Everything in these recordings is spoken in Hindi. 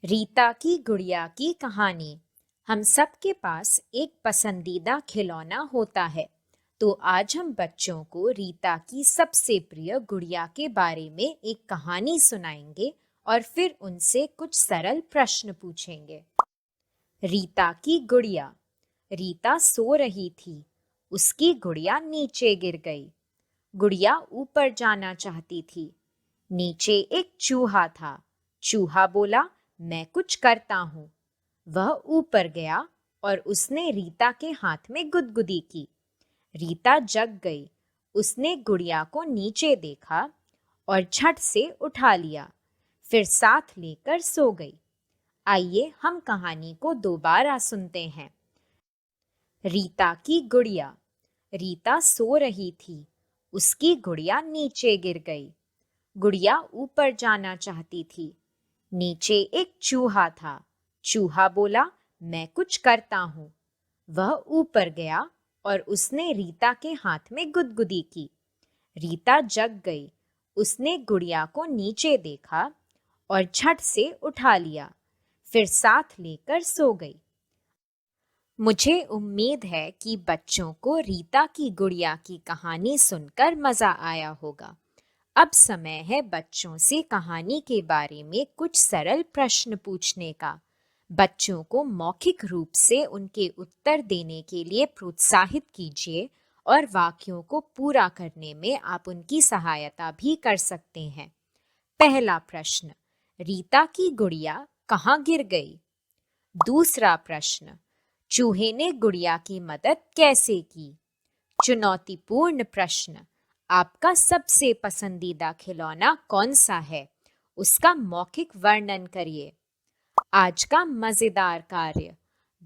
रीता की गुड़िया की कहानी। हम सब के पास एक पसंदीदा खिलौना होता है। तो आज हम बच्चों को रीता की सबसे प्रिय गुड़िया के बारे में एक कहानी सुनाएंगे और फिर उनसे कुछ सरल प्रश्न पूछेंगे। रीता की गुड़िया। रीता सो रही थी। उसकी गुड़िया नीचे गिर गई। गुड़िया ऊपर जाना चाहती थी। नीचे एक चूहा था। चूहा बोला, मैं कुछ करता हूँ। वह ऊपर गया और उसने रीता के हाथ में गुदगुदी की। रीता जग गई। उसने गुड़िया को नीचे देखा और झट से उठा लिया, फिर साथ लेकर सो गई। आइए हम कहानी को दोबारा सुनते हैं। रीता की गुड़िया। रीता सो रही थी। उसकी गुड़िया नीचे गिर गई। गुड़िया ऊपर जाना चाहती थी। नीचे एक चूहा था। चूहा बोला, मैं कुछ करता हूँ। वह ऊपर गया और उसने रीता के हाथ में गुदगुदी की। रीता जग गई। उसने गुड़िया को नीचे देखा और झट से उठा लिया, फिर साथ लेकर सो गई। मुझे उम्मीद है कि बच्चों को रीता की गुड़िया की कहानी सुनकर मजा आया होगा। अब समय है बच्चों से कहानी के बारे में कुछ सरल प्रश्न पूछने का। बच्चों को मौखिक रूप से उनके उत्तर देने के लिए प्रोत्साहित कीजिए और वाक्यों को पूरा करने में आप उनकी सहायता भी कर सकते हैं। पहला प्रश्न, रीता की गुड़िया कहाँ गिर गई? दूसरा प्रश्न, चूहे ने गुड़िया की मदद कैसे की? चुनौतीपूर्ण प्रश्न, आपका सबसे पसंदीदा खिलौना कौन सा है? उसका मौखिक वर्णन करिए। आज का मजेदार कार्य,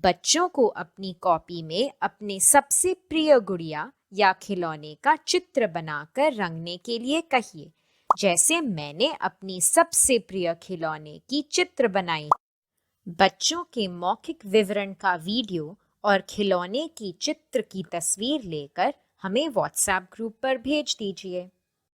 बच्चों को अपनी कॉपी में अपने सबसे प्रिय गुड़िया या खिलौने का चित्र बनाकर रंगने के लिए कहिए, जैसे मैंने अपनी सबसे प्रिय खिलौने की चित्र बनाई। बच्चों के मौखिक विवरण का वीडियो और खिलौने की चित्र की तस्वीर लेकर हमें व्हाट्सएप ग्रुप पर भेज दीजिए।